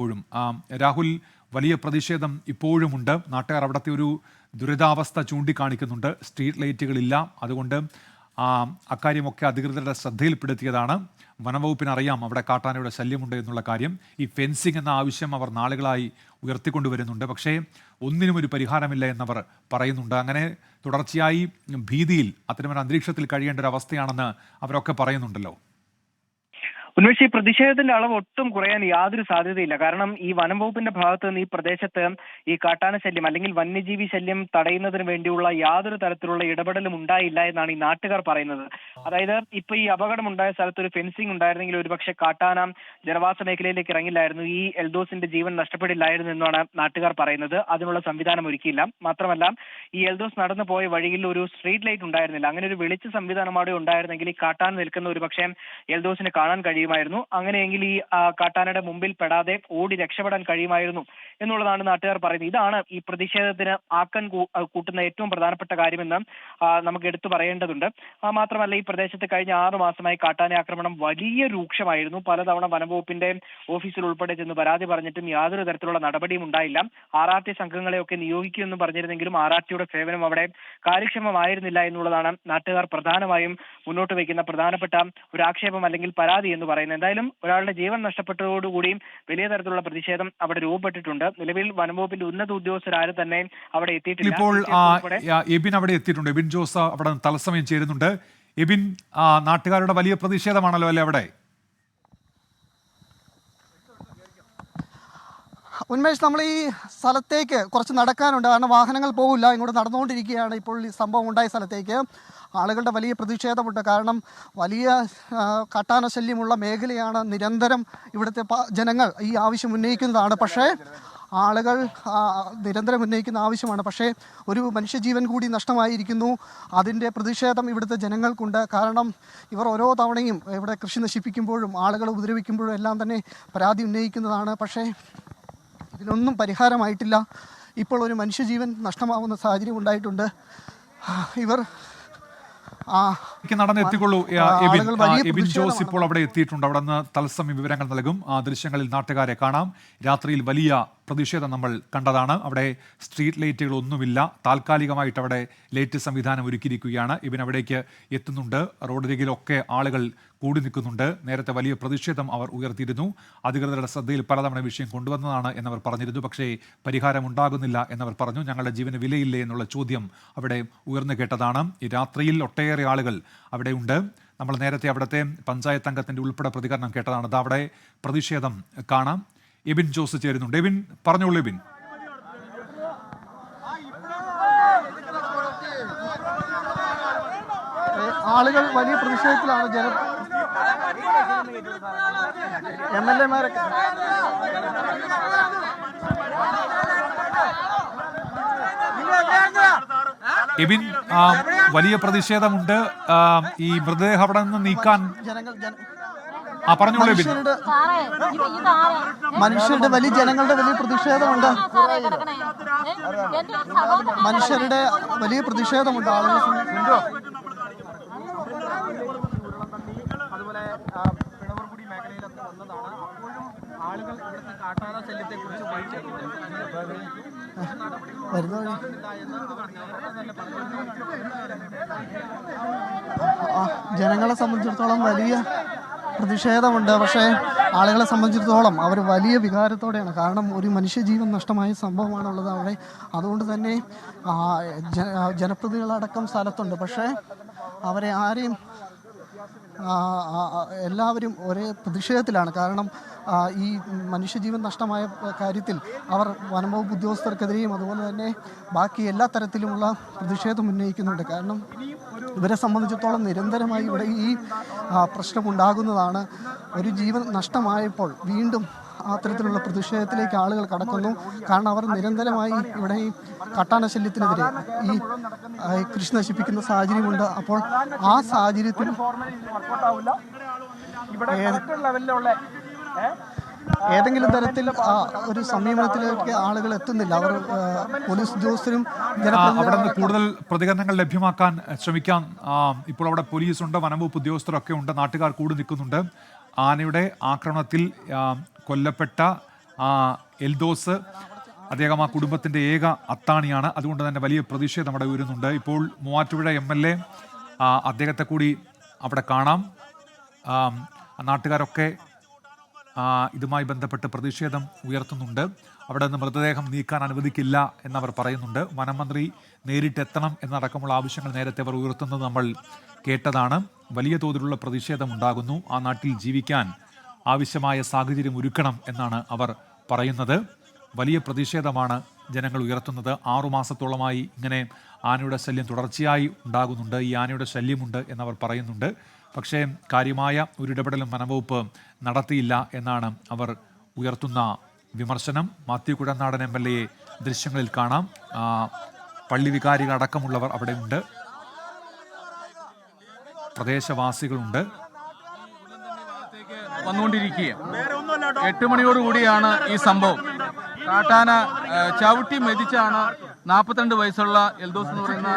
ഇപ്പോഴും രാഹുൽ, വലിയ പ്രതിഷേധം ഇപ്പോഴുമുണ്ട്. നാട്ടുകാർ അവിടുത്തെ ഒരു ദുരിതാവസ്ഥ ചൂണ്ടിക്കാണിക്കുന്നുണ്ട്. സ്ട്രീറ്റ് ലൈറ്റുകളില്ല. അതുകൊണ്ട് അക്കാര്യമൊക്കെ അധികൃതരുടെ ശ്രദ്ധയിൽപ്പെടുത്തിയതാണ്. വനംവകുപ്പിന് അറിയാം അവിടെ കാട്ടാനയുടെ ശല്യമുണ്ട് എന്നുള്ള കാര്യം. ഈ ഫെൻസിംഗ് എന്ന ആവശ്യം അവർ നാളുകളായി ഉയർത്തിക്കൊണ്ടുവരുന്നുണ്ട്. പക്ഷേ ഒന്നിനും ഒരു പരിഹാരമില്ല എന്നവർ പറയുന്നുണ്ട്. അങ്ങനെ തുടർച്ചയായി ഭീതിയിൽ അത്തരമൊരു അന്തരീക്ഷത്തിൽ കഴിയേണ്ട ഒരു അവസ്ഥയാണെന്ന് അവരൊക്കെ പറയുന്നുണ്ടല്ലോ. ഉന്മേഷ്, ഈ പ്രതിഷേധത്തിന്റെ അളവ് ഒട്ടും കുറയാൻ യാതൊരു സാധ്യതയില്ല. കാരണം ഈ വനം വകുപ്പിന്റെ ഭാഗത്ത് നിന്ന് ഈ പ്രദേശത്ത് ഈ കാട്ടാന ശല്യം അല്ലെങ്കിൽ വന്യജീവി ശല്യം തടയുന്നതിന് വേണ്ടിയുള്ള യാതൊരു തരത്തിലുള്ള ഇടപെടലും ഉണ്ടായില്ല എന്നാണ് ഈ നാട്ടുകാർ പറയുന്നത്. അതായത് ഇപ്പൊ ഈ അപകടം ഉണ്ടായ സ്ഥലത്ത് ഒരു ഫെൻസിംഗ് ഉണ്ടായിരുന്നെങ്കിൽ ഒരുപക്ഷെ കാട്ടാന ജനവാസ മേഖലയിലേക്ക് ഇറങ്ങില്ലായിരുന്നു, ഈ എൽദോസിന്റെ ജീവൻ നഷ്ടപ്പെടില്ലായിരുന്നു എന്നാണ് നാട്ടുകാർ പറയുന്നത്. അതിനുള്ള സംവിധാനം ഒരുക്കിയില്ല. മാത്രമല്ല, ഈ എൽദോസ് നടന്നു പോയ വഴിയിൽ ഒരു സ്ട്രീറ്റ് ലൈറ്റ് ഉണ്ടായിരുന്നില്ല. അങ്ങനെ ഒരു വെളിച്ച സംവിധാനം അവിടെ ഉണ്ടായിരുന്നെങ്കിൽ ഈ കാട്ടാന നിൽക്കുന്ന ഒരുപക്ഷെ എൽദോസിന് കാണാൻ കഴിയുമായിരുന്നു. അങ്ങനെയെങ്കിൽ ഈ കാട്ടാനയുടെ മുമ്പിൽ പെടാതെ ഓടി രക്ഷപ്പെടാൻ കഴിയുമായിരുന്നു എന്നുള്ളതാണ് നാട്ടുകാർ പറയുന്നത്. ഇതാണ് ഈ പ്രതിഷേധത്തിന് ആക്കം കൂട്ടുന്ന ഏറ്റവും പ്രധാനപ്പെട്ട കാര്യമെന്ന് നമുക്ക് എടുത്തു പറയേണ്ടതുണ്ട്. മാത്രമല്ല, ഈ പ്രദേശത്ത് കഴിഞ്ഞ 6 മാസമായി കാട്ടാന ആക്രമണം വലിയ രൂക്ഷമായിരുന്നു. പലതവണ വനംവകുപ്പിന്റെ ഓഫീസിൽ ഉൾപ്പെടെ ചെന്ന് പരാതി പറഞ്ഞിട്ടും യാതൊരു തരത്തിലുള്ള നടപടിയും ഉണ്ടായില്ല. RRT സംഘങ്ങളെയൊക്കെ നിയോഗിക്കുമെന്ന് പറഞ്ഞിരുന്നെങ്കിലും RRTയുടെ സേവനം അവിടെ കാര്യക്ഷമമായിരുന്നില്ല എന്നുള്ളതാണ് നാട്ടുകാർ പ്രധാനമായും മുന്നോട്ട് വയ്ക്കുന്ന പ്രധാനപ്പെട്ട ഒരു ആക്ഷേപം അല്ലെങ്കിൽ പരാതി എന്ന് പറയുന്നത്. എന്തായാലും ഒരാളുടെ ജീവൻ നഷ്ടപ്പെട്ടതോടുകൂടിയും വലിയ തരത്തിലുള്ള പ്രതിഷേധം അവിടെ രൂപപ്പെട്ടിട്ടുണ്ട്. നിലവിൽ വനംവകുപ്പിന്റെ ഉന്നത ഉദ്യോഗസ്ഥരാരും തന്നെ അവിടെ എത്തിയിട്ടില്ല. ഇപ്പോൾ എബിൻ അവിടെ എത്തിയിട്ടുണ്ട്. എബിൻ ജോസ് അവിടെ തത്സമയം ചേരുന്നുണ്ട്. എബിൻ, നാട്ടുകാരുടെ വലിയ പ്രതിഷേധമാണല്ലോ അല്ലേ അവിടെ? ഉന്മേഷ്, നമ്മൾ ഈ സ്ഥലത്തേക്ക് കുറച്ച് നടക്കാനുണ്ട്. കാരണം വാഹനങ്ങൾ പോകില്ല. ഇങ്ങോട്ട് നടന്നുകൊണ്ടിരിക്കുകയാണ് ഇപ്പോൾ ഈ സംഭവം ഉണ്ടായ സ്ഥലത്തേക്ക്. ആളുകളുടെ വലിയ പ്രതിഷേധമുണ്ട്. കാരണം വലിയ കാട്ടാന ശല്യമുള്ള മേഖലയാണ്. നിരന്തരം ഇവിടുത്തെ ജനങ്ങൾ ഈ ആവശ്യം ഉന്നയിക്കുന്നതാണ്. പക്ഷേ ആളുകൾ നിരന്തരം ഉന്നയിക്കുന്ന ആവശ്യമാണ്. പക്ഷേ ഒരു മനുഷ്യജീവൻ കൂടി നഷ്ടമായിരിക്കുന്നു. അതിൻ്റെ പ്രതിഷേധം ഇവിടുത്തെ ജനങ്ങൾക്കുണ്ട്. കാരണം ഇവർ ഓരോ തവണയും ഇവിടെ കൃഷി നശിപ്പിക്കുമ്പോഴും ആളുകളെ ഉപദ്രവിക്കുമ്പോഴും എല്ലാം തന്നെ പരാതി ഉന്നയിക്കുന്നതാണ്. പക്ഷേ ഇതിനൊന്നും പരിഹാരമായിട്ടില്ല. ഇപ്പോൾ ഒരു മനുഷ്യജീവൻ നഷ്ടമാവുന്ന സാഹചര്യം ഉണ്ടായിട്ടുണ്ട്. ഇവർ നടന്നെത്തിക്കൊള്ളൂ. എബിൻ ജോസ് ഇപ്പോൾ അവിടെ എത്തിയിട്ടുണ്ട്. അവിടെ നിന്ന് തത്സമയം വിവരങ്ങൾ നൽകും. ആ ദൃശ്യങ്ങളിൽ നാട്ടുകാരെ കാണാം. രാത്രിയിൽ വലിയ പ്രതിഷേധം നമ്മൾ കണ്ടതാണ്. അവിടെ സ്ട്രീറ്റ് ലൈറ്റുകളൊന്നുമില്ല. താൽക്കാലികമായിട്ട് അവിടെ ലൈറ്റ് സംവിധാനം ഒരുക്കിയിരിക്കുകയാണ്. ഇവൻ അവിടേക്ക് എത്തുന്നുണ്ട്. റോഡരികിലൊക്കെ ആളുകൾ കൂടി നിൽക്കുന്നുണ്ട്. നേരത്തെ വലിയ പ്രതിഷേധം അവർ ഉയർത്തിയിരുന്നു. അധികൃതരുടെ ശ്രദ്ധയിൽ പലതവണ വിഷയം കൊണ്ടുവന്നതാണ് എന്നവർ പറഞ്ഞിരുന്നു. പക്ഷേ പരിഹാരം ഉണ്ടാകുന്നില്ല എന്നവർ പറഞ്ഞു. ഞങ്ങളുടെ ജീവന് വിലയില്ലേ എന്നുള്ള ചോദ്യം അവിടെ ഉയർന്നു കേട്ടതാണ്. ഈ രാത്രിയിൽ ഒട്ടേറെ ആളുകൾ അവിടെ ഉണ്ട്. നമ്മൾ നേരത്തെ അവിടുത്തെ പഞ്ചായത്ത് അംഗത്തിന്റെ ഉൾപ്പെടെ പ്രതികരണം കേട്ടതാണ്. അത് അവിടെ പ്രതിഷേധം കാണാം. എബിൻ ജോസ് ചേരുന്നുണ്ട്. എബിൻ, പറഞ്ഞോളൂ. എബിൻ, ആളുകൾ വലിയ പ്രതിഷേധത്തിലാണ്. MLA-മാരൊക്കെ എബിൻ, വലിയ പ്രതിഷേധമുണ്ട്. ഈ മൃതദേഹം അവിടെ നിന്ന് നീക്കാൻ പറഞ്ഞോളൂ. മനുഷ്യരുടെ വലിയ ജനങ്ങളുടെ വലിയ പ്രതിഷേധമുണ്ട്. മനുഷ്യരുടെ വലിയ പ്രതിഷേധമുണ്ട്. ആളുകൾ അതുപോലെ പിണവർകുടി മേഖലയിലൊക്കെ വന്നതാണ്. അപ്പോഴും ആളുകൾ ഇവിടുത്തെ കാട്ടാന ശല്യത്തെ കുറിച്ച് ജനങ്ങളെ സംബന്ധിച്ചിടത്തോളം വലിയ പ്രതിഷേധമുണ്ട്. പക്ഷേ ആളുകളെ സംബന്ധിച്ചിടത്തോളം അവർ വലിയ വികാരത്തോടെയാണ്. കാരണം ഒരു മനുഷ്യജീവൻ നഷ്ടമായ സംഭവമാണുള്ളത് അവിടെ. അതുകൊണ്ട് തന്നെ ജനപ്രതിനിധികളടക്കം സ്ഥലത്തുണ്ട്. പക്ഷേ അവരെ ആരെയും എല്ലാവരും ഒരേ പ്രതിഷേധത്തിലാണ്. കാരണം ഈ മനുഷ്യജീവൻ നഷ്ടമായ കാര്യത്തിൽ അവർ വനംവകുപ്പ് ഉദ്യോഗസ്ഥർക്കെതിരെയും അതുപോലെ തന്നെ ബാക്കി എല്ലാ തരത്തിലുമുള്ള പ്രതിഷേധം ഉന്നയിക്കുന്നുണ്ട്. കാരണം ഇവരെ സംബന്ധിച്ചിടത്തോളം നിരന്തരമായി ഇവിടെ ഈ പ്രശ്നമുണ്ടാകുന്നതാണ്. ഒരു ജീവൻ നഷ്ടമായപ്പോൾ വീണ്ടും അത്തരത്തിലുള്ള പ്രതിഷേധത്തിലേക്ക് ആളുകൾ കടക്കുന്നു. കാരണം അവർ നിരന്തരമായി ഇവിടെ ഈ കാട്ടാന ശല്യത്തിനെതിരെ ഈ കൃഷി നശിപ്പിക്കുന്ന സാഹചര്യമുണ്ട്. അപ്പോൾ ആ സാഹചര്യത്തിൽ ഏതെങ്കിലും തരത്തിൽ ഒരു സമീപനത്തിലേക്ക് ആളുകൾ എത്തുന്നില്ല. അവർ പോലീസ് ഉദ്യോഗസ്ഥരും അവിടെ നിന്ന് കൂടുതൽ പ്രതികരണങ്ങൾ ലഭ്യമാക്കാൻ ശ്രമിക്കാം. ഇപ്പോൾ അവിടെ പോലീസുണ്ട്, വനംവകുപ്പ് ഉദ്യോഗസ്ഥരൊക്കെ ഉണ്ട്, നാട്ടുകാർ കൂടി നിൽക്കുന്നുണ്ട്. ആനയുടെ ആക്രമണത്തിൽ കൊല്ലപ്പെട്ട എൽദോസ് അദ്ദേഹം ആ കുടുംബത്തിൻ്റെ ഏക അത്താണിയാണ്. അതുകൊണ്ട് തന്നെ വലിയ പ്രതിഷേധം അവിടെ ഉയരുന്നുണ്ട്. ഇപ്പോൾ മൂവാറ്റുപുഴ MLA അദ്ദേഹത്തെ കൂടി അവിടെ കാണാം. നാട്ടുകാരൊക്കെ ഇതുമായി ബന്ധപ്പെട്ട് പ്രതിഷേധം ഉയർത്തുന്നുണ്ട്. അവിടെ നിന്ന് മൃതദേഹം നീക്കാൻ അനുവദിക്കില്ല എന്നവർ പറയുന്നുണ്ട്. വനമന്ത്രി നേരിട്ടെത്തണം എന്നടക്കമുള്ള ആവശ്യങ്ങൾ നേരത്തെ അവർ ഉയർത്തുന്നത് നമ്മൾ കേട്ടതാണ്. വലിയ തോതിലുള്ള പ്രതിഷേധം ഉണ്ടാകുന്നു. ആ നാട്ടിൽ ജീവിക്കാൻ ആവശ്യമായ സാഹചര്യം ഒരുക്കണം എന്നാണ് അവർ പറയുന്നത്. വലിയ പ്രതിഷേധമാണ് ജനങ്ങൾ ഉയർത്തുന്നത്. 6 മാസത്തോളമായി ഇങ്ങനെ ആനയുടെ ശല്യം തുടർച്ചയായി ഉണ്ടാകുന്നുണ്ട്. ഈ ആനയുടെ ശല്യമുണ്ട് എന്നവർ പറയുന്നുണ്ട്. പക്ഷേ കാര്യമായ ഒരു ഇടപെടലും വനംവകുപ്പ് നടത്തിയില്ല എന്നാണ് അവർ ഉയർത്തുന്ന വിമർശനം. മാത്യു കുഴനാടൻ MLA ദൃശ്യങ്ങളിൽ കാണാം. പള്ളി വികാരികൾ അടക്കമുള്ളവർ അവിടെ ഉണ്ട്. പ്രദേശവാസികളുണ്ട്. വന്നുകൊണ്ടിരിക്കുക 8 മണിയോടുകൂടിയാണ് ഈ സംഭവം. കാട്ടാന ചവിട്ടി മെതിച്ചാണ് 42 വയസ്സുള്ള എൽദോസ് എന്ന് പറയുന്ന